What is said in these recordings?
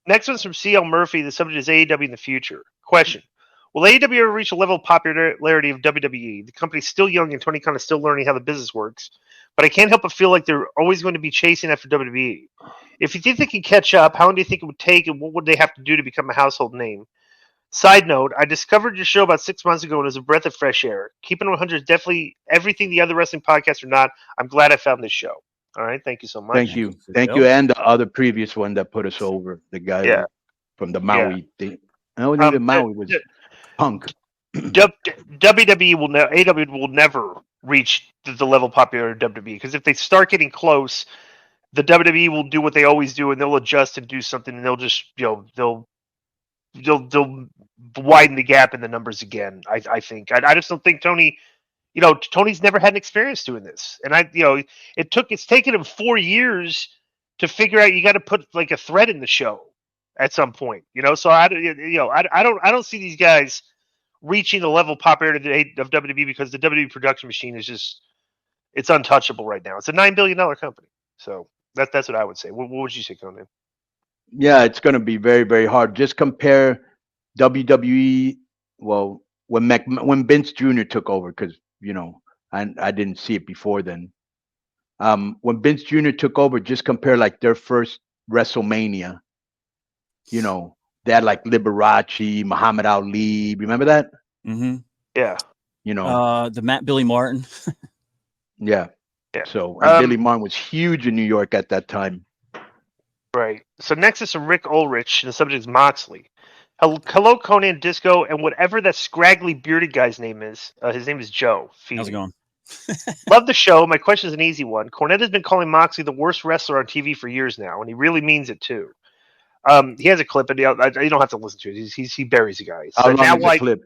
Next one's from C.L. Murphy. The subject is AEW in the future. Question. Will AEW ever reach a level of popularity of WWE? The company's still young and Tony Khan is still learning how the business works. But I can't help but feel like they're always going to be chasing after WWE. If you think they can catch up, how long do you think it would take and what would they have to do to become a household name? Side note, I discovered your show about 6 months ago and it was a breath of fresh air. Keeping 100 is definitely everything the other wrestling podcasts are not. I'm glad I found this show. All right, thank you so much. Thank you. Thank you. And the other previous one that put us over, the guy from the Maui thing. No, the Maui was Punk. WWE will AEW will never reach the level of popularity of WWE because if they start getting close, the WWE will do what they always do and they'll adjust and do something and they'll just they'll widen the gap in the numbers again. I think I just don't think Tony. Tony's never had an experience doing this, and it's taken him 4 years to figure out you got to put like a thread in the show at some point. So I don't see these guys reaching the level of popularity of WWE because the WWE production machine is it's untouchable right now. It's a $9 billion company, so that's what I would say. What would you say, Conan? Yeah, it's going to be very, very hard. Just compare WWE. Well, when Vince Jr. took over, because I didn't see it before then. When Vince Jr. took over, just compare like their first WrestleMania. They had like Liberace, Muhammad Ali. Remember that? Mm-hmm. Yeah. The Billy Martin. Yeah. So Billy Martin was huge in New York at that time. Right. So next is from Rick Ulrich, and the subject is Moxley. Hello, Conan, Disco, and whatever that scraggly bearded guy's name is. His name is Joe. How's it going? Love the show. My question is an easy one. Cornette has been calling Moxley the worst wrestler on TV for years now, and he really means it too. He has a clip, and you don't have to listen to it. He buries the guy. How long is the clip?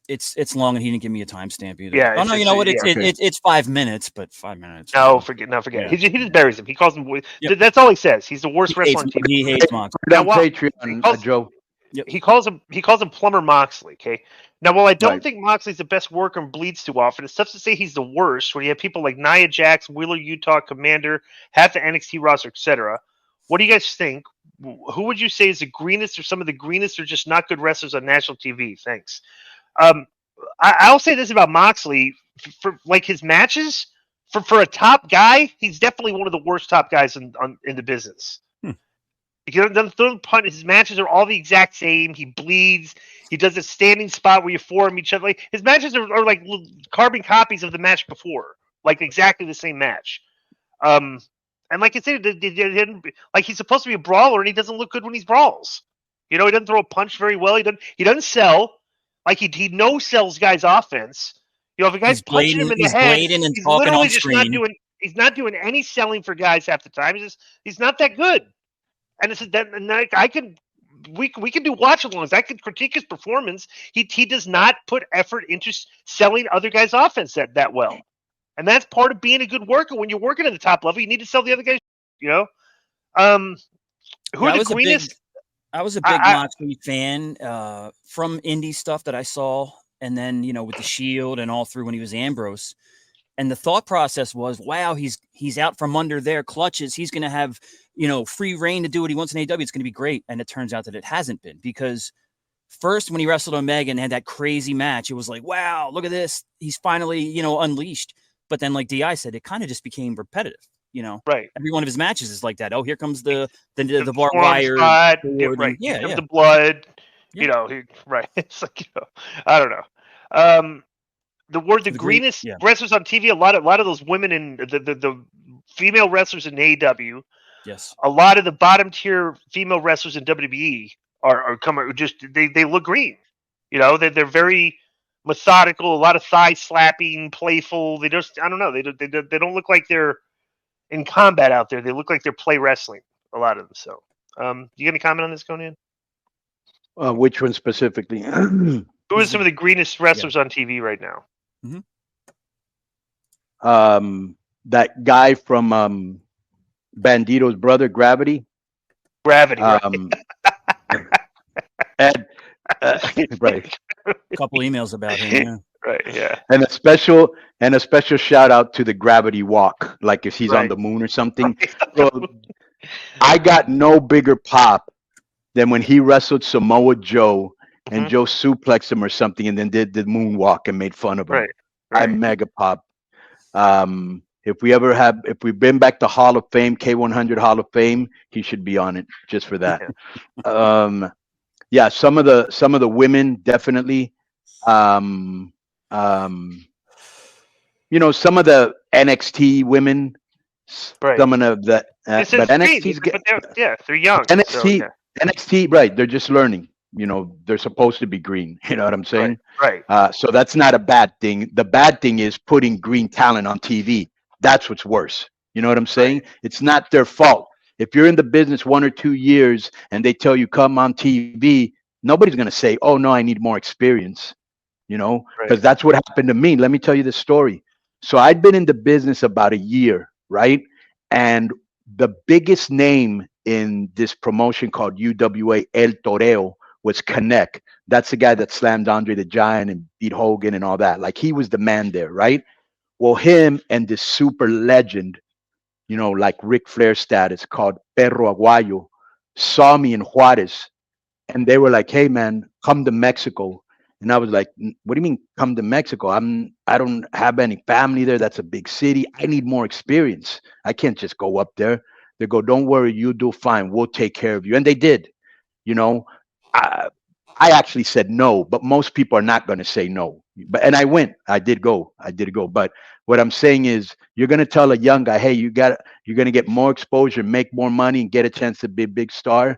It's long, and he didn't give me a timestamp either. Yeah. Oh no, you know what? It's 5 minutes, but 5 minutes. No, forget. Yeah. He just buries him. He calls him. Yep. That's all he says. He's the worst wrestler on TV. He hates Moxley. Patreon, Joe. Yep. He calls him Plumber Moxley. Okay. Now, while I don't think Moxley's the best worker and bleeds too often, it's tough to say he's the worst. When you have people like Nia Jax, Wheeler Utah, Commander, half the NXT roster, etc. What do you guys think? Who would you say is the greenest, or some of the greenest, or just not good wrestlers on national TV? Thanks. I'll say this about Moxley for like his matches. For a top guy, he's definitely one of the worst top guys in the business. He doesn't throw the punch. His matches are all the exact same. He bleeds. He does a standing spot where you form each other. Like, his matches are like carbon copies of the match before, like exactly the same match. And like I said, like he's supposed to be a brawler, and he doesn't look good when he brawls. He doesn't throw a punch very well. He doesn't sell. Like he no sells guys' offense. If a guy's punching him in the head, he's literally just not doing any selling for guys half the time. He's not that good. And we can do watch-alongs. I could critique his performance. He does not put effort into selling other guys' offense that well. And that's part of being a good worker. When you're working at the top level, you need to sell the other guys. Who are the greenest? I was a big Moxley fan from indie stuff that I saw, and then with the Shield and all through when he was Ambrose. And the thought process was, wow, he's out from under their clutches. He's going to have free reign to do what he wants in AEW. It's going to be great. And it turns out that it hasn't been, because first when he wrestled Omega and had that crazy match, it was like, wow, look at this. He's finally unleashed. But then, like DI said, it kind of just became repetitive. Right. Every one of his matches is like that. Oh, here comes the barbed wire. Right. Here comes the blood. Yeah. Right. It's like, I don't know. The greenest wrestlers on TV. A lot of those women in the female wrestlers in AEW. Yes. A lot of the bottom tier female wrestlers in WWE are coming. Just they look green. They're very methodical. A lot of thigh slapping, playful. They just, I don't know. They don't look like they're in combat out there. They look like they're play wrestling. A lot of them. So, you got any comment on this, Conan? Which one specifically? Who are some of the greenest wrestlers on TV right now? Mm-hmm. That guy from Bandito's brother, Gravity. Right. Ed, right. A couple emails about him. Yeah. Right. Yeah. And a special shout out to the Gravity Walk, like if he's on the moon or something. Right. I got no bigger pop than when he wrestled Samoa Joe and Joe suplexed him or something and then did the moonwalk and made fun of him. Right. I mega pop. If we've been back to Hall of Fame, K100 Hall of Fame, he should be on it just for that. Yeah, some of the women definitely. Some of the NXT women, some of the but NXT's they're young. NXT, right? They're just learning. They're supposed to be green. You know what I'm saying? Right. So that's not a bad thing. The bad thing is putting green talent on TV. That's what's worse. You know what I'm saying? Right. It's not their fault. If you're in the business 1 or 2 years and they tell you come on TV, nobody's gonna say, "Oh no, I need more experience." Because that's what happened to me. Let me tell you this story. So I'd been in the business about a year, right? And the biggest name in this promotion called UWA El Toreo was Connect. That's the guy that slammed Andre the Giant and beat Hogan and all that. Like he was the man there, right? Well, him and this super legend, like Ric Flair status, called Perro Aguayo, saw me in Juarez, and they were like, "Hey, man, come to Mexico." And I was like, "What do you mean come to Mexico? I don't have any family there. That's a big city. I need more experience. I can't just go up there." They go, "Don't worry, you do fine. We'll take care of you." And they did. I actually said no, but most people are not going to say no. And I went. I did go. But what I'm saying is, you're going to tell a young guy, "Hey, you're going to get more exposure, make more money, and get a chance to be a big star."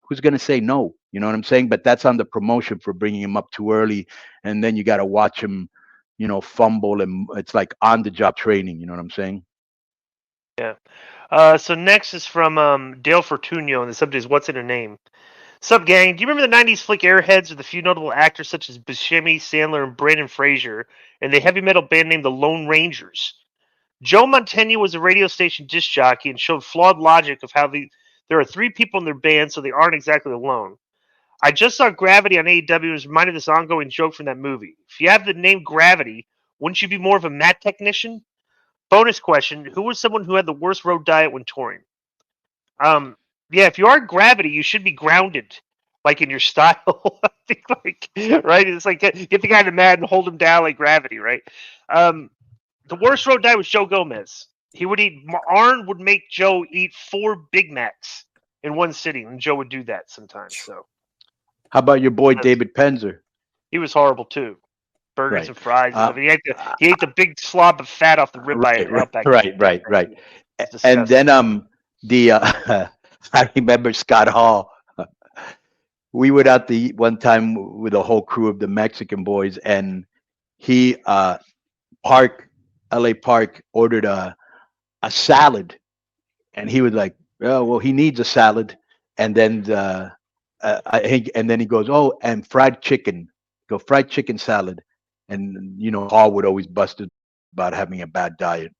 Who's going to say no? You know what I'm saying? But that's on the promotion for bringing him up too early. And then you got to watch him, fumble. And it's like on the job training. You know what I'm saying? Yeah. So next is from Dale Fortunio, and the subject is "What's in a Name?" Sup, gang? Do you remember the 90s flick Airheads with a few notable actors such as Buscemi, Sandler, and Brandon Fraser, and the heavy metal band named the Lone Rangers? Joe Mantegna was a radio station disc jockey and showed flawed logic of how there are 3 people in their band, so they aren't exactly alone. I just saw Gravity on AEW and was reminded of this ongoing joke from that movie. If you have the name Gravity, wouldn't you be more of a mat technician? Bonus question: who was someone who had the worst road diet when touring? Yeah, if you are Gravity, you should be grounded, like in your style. I think, right? It's like get the guy in the mat and hold him down like Gravity, right? The worst road diet was Joe Gomez. He would eat. Arn would make Joe eat 4 Big Macs in one sitting, and Joe would do that sometimes. So, how about your boy David Penzer? He was horrible too. Burgers and fries. He ate the big slob of fat off the ribeye at Outback. Right. And then I remember Scott Hall. We went out to eat one time with a whole crew of the Mexican boys, and he LA Park ordered a salad, and he was like, "Oh, well, he needs a salad," and then and then he goes, "Oh, and fried chicken, go fried chicken salad," and Hall would always bust it about having a bad diet.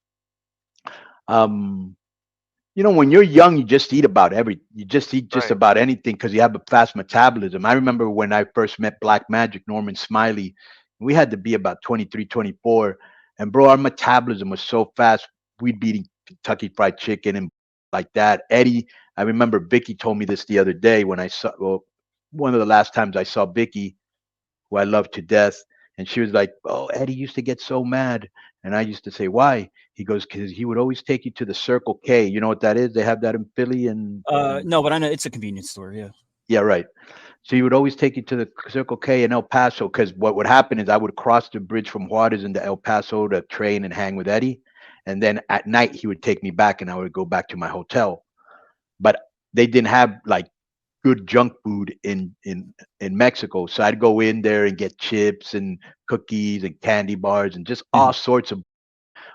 When you're young, you just eat about anything because you have a fast metabolism. I remember when I first met Black Magic, Norman Smiley, we had to be about 23, 24. And bro, our metabolism was so fast. We'd be eating Kentucky Fried Chicken and like that. Eddie, I remember Vicky told me this the other day when one of the last times I saw Vicky, who I love to death. And she was like, "Oh, Eddie used to get so mad." And I used to say, "Why?" He goes, "Because he would always take you to the Circle K. You know what that is? They have that in Philly and no, but I know it's a convenience store. Yeah. Yeah, right. So he would always take you to the Circle K in El Paso because what would happen is I would cross the bridge from Juarez into El Paso to train and hang with Eddie. And then at night he would take me back and I would go back to my hotel. But they didn't have like good junk food in Mexico. So I'd go in there and get chips and cookies and candy bars and just all sorts of.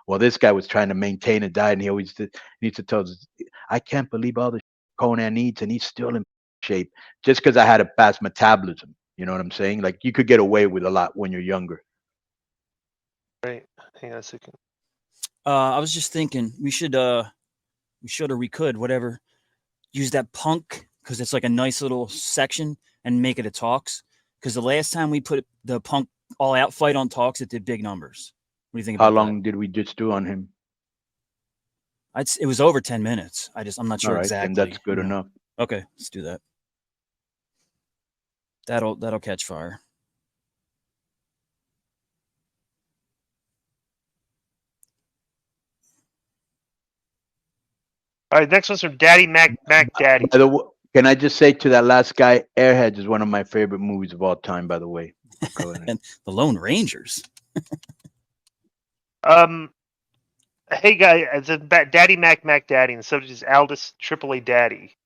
Well, this guy was trying to maintain a diet and he always needs to tell us, "I can't believe all the Conan eats and he's still in shape," just because I had a fast metabolism. You know what I'm saying? Like you could get away with a lot when you're younger. Right. Hang on a second. I was just thinking we should or we could whatever use that Punk because it's like a nice little section and make it a Talks. Because the last time we put the Punk All Out fight on Talks, it did big numbers. What do you think about How long did we just do on him? It was over 10 minutes. I'm not sure All right, exactly. then that's good enough. Okay, let's do that. That'll catch fire. All right, next one's from Daddy Mac Daddy. Can I just say to that last guy, Airheads is one of my favorite movies of all time, by the way. Go ahead. And the Lone Rangers. Hey guys, it's a Daddy Mac Daddy, and the subject is Aldis AAA Daddy.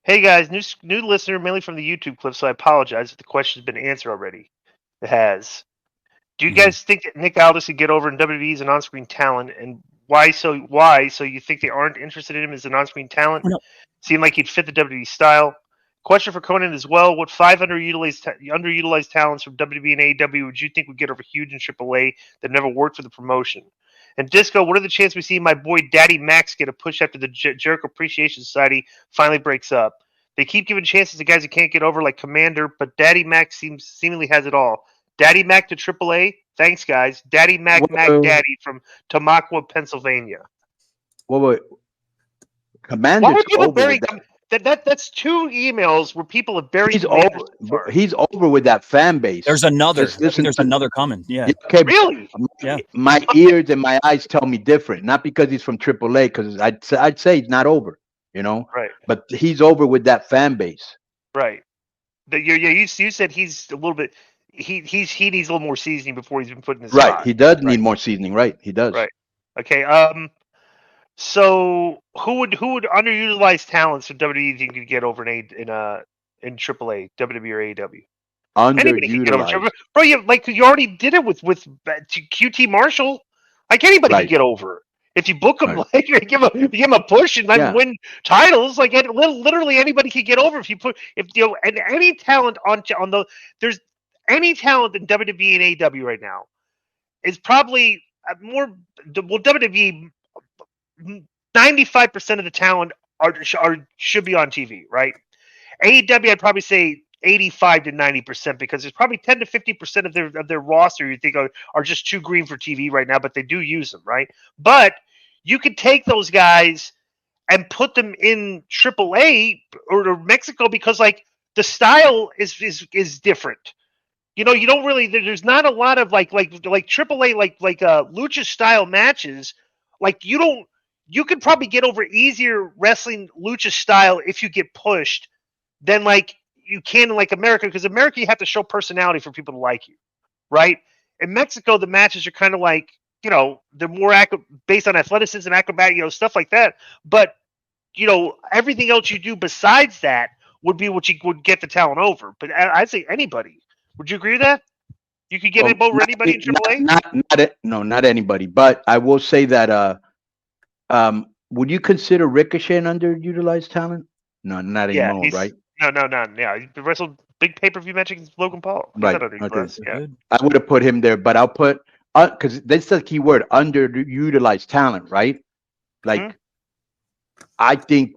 Hey guys, new listener, mainly from the YouTube clip, so I apologize if the question's been answered already. It has. Do you guys think that Nick Aldis could get over in WWE as an on-screen talent, and why? So you think they aren't interested in him as an on-screen talent? No. Seemed like he'd fit the WWE style. Question for Conan as well: what 5 underutilized talents from WWE and AEW would you think would get over huge in AAA that never worked for the promotion? And Disco, what are the chances we see my boy Daddy Max get a push after the Jericho Appreciation Society finally breaks up? They keep giving chances to guys who can't get over, like Commander, but Daddy Max seemingly has it all. Daddy Mac to AAA. Thanks, guys. Daddy Mac Daddy from Tamaqua, Pennsylvania. Wait. Commander's Why would people over bury with that's 2 emails where people have buried. He's over with that fan base. There's another. There's another coming. Yeah. Okay. Really? Yeah. My ears and my eyes tell me different. Not because he's from AAA, because I'd say he's not over. Right. But he's over with that fan base. Right. You said he's a little bit. He needs a little more seasoning before he's been put in his right. spot. He does need more seasoning. Right. He does. Right. Okay. So who would underutilized talents from WWE think could get over in AAA, WWE or AEW? Anybody can get over. Bro, you already did it with QT Marshall. Like anybody can get over if you book him. Like you give him a push and then win titles. Like literally anybody can get over and any talent on the there's any talent in WWE and AEW right now is probably more. Well, WWE. 95% of the talent should be on TV, right? AEW, I'd probably say 85 to 90% because there's probably 10 to 50% of their roster you think are just too green for TV right now, but they do use them, right? But you could take those guys and put them in AAA or Mexico because like the style is different. You don't really. There's not a lot of like AAA like lucha style matches. Like you could probably get over easier wrestling lucha style if you get pushed than like you can in like America, because America you have to show personality for people to like you, right? In Mexico, the matches are kind of like they're more based on athleticism, acrobatic, stuff like that. But everything else you do besides that would be what you would get the talent over. But I'd say anybody. Would you agree with that? You could get over anybody in AAA? Not anybody. But I will say that would you consider Ricochet an underutilized talent? No, not anymore, right? No. Yeah, he wrestled big pay-per-view match against Logan Paul. Right. Okay. Yeah. I would have put him there, but I'll put because that's the key word, underutilized talent, right? Like, I think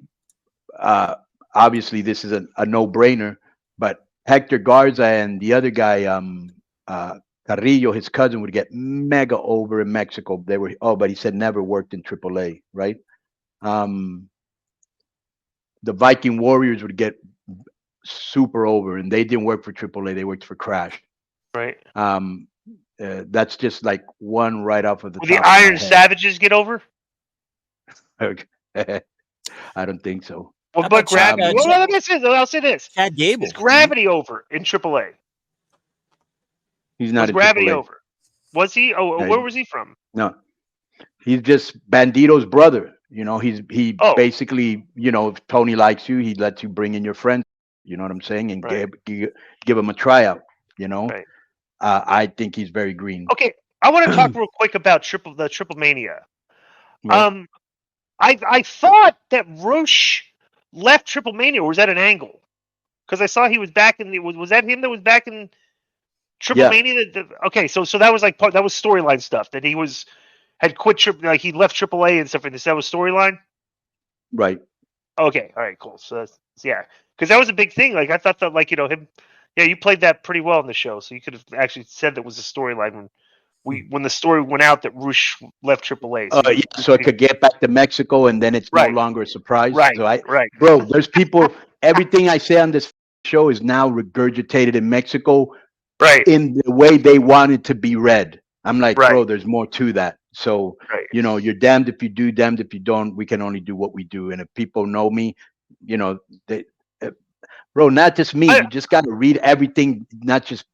obviously this is a no-brainer, but Hector Garza and the other guy, Carrillo, his cousin, would get mega over in Mexico. But he said never worked in AAA, right? The Viking Warriors would get super over, and they didn't work for AAA. They worked for Crash. Right. That's just like one right off of the top. Will the Iron Savages get over? I don't think so. Well, but Gravity. I'll say this. Chad Gable. Is Gravity over in AAA? He's not. Was Gravity over? Was he? Where was he from? No, he's just Bandito's brother. He basically, if Tony likes you, he lets you bring in your friends. You know what I'm saying? And give him a tryout. Right. I think he's very green. Okay, I want to talk real quick about the Triple Mania. Right. I thought that Rush left Triple Mania, or was that an angle? Because I saw he was back in was that him that was back in Triple Mania? Okay, so that was like that was storyline stuff that he had quit he left AAA and stuff like this. That was storyline. Right. Okay. All right. Cool. So because that was a big thing. Like I thought that him. Yeah, you played that pretty well in the show, so you could have actually said that was a storyline when the story went out that Rush left AAA. So, Yeah, so it could get back to Mexico, and then it's Right. no longer a surprise. Right, So right. Bro, there's people. Everything I say on this show is now regurgitated in Mexico Right. in the way they want it to be read. I'm like, Right. bro, there's more to that. So, Right. you're damned if you do, damned if you don't. We can only do what we do. And if people know me, bro, not just me. You just got to read everything, not just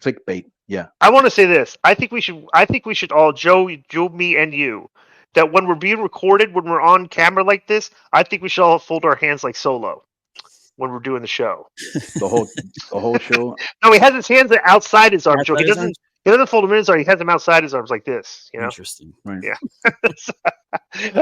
clickbait. Yeah. I want to say this. I think we should all, Joe, me, and you, that when we're being recorded, when we're on camera like this, I think we should all fold our hands like Solo when we're doing the show. The whole show. No, he has his hands outside his arms. Joe. Outside his arms? He doesn't fold them in his arms. He has them outside his arms like this. Interesting. Right. Yeah.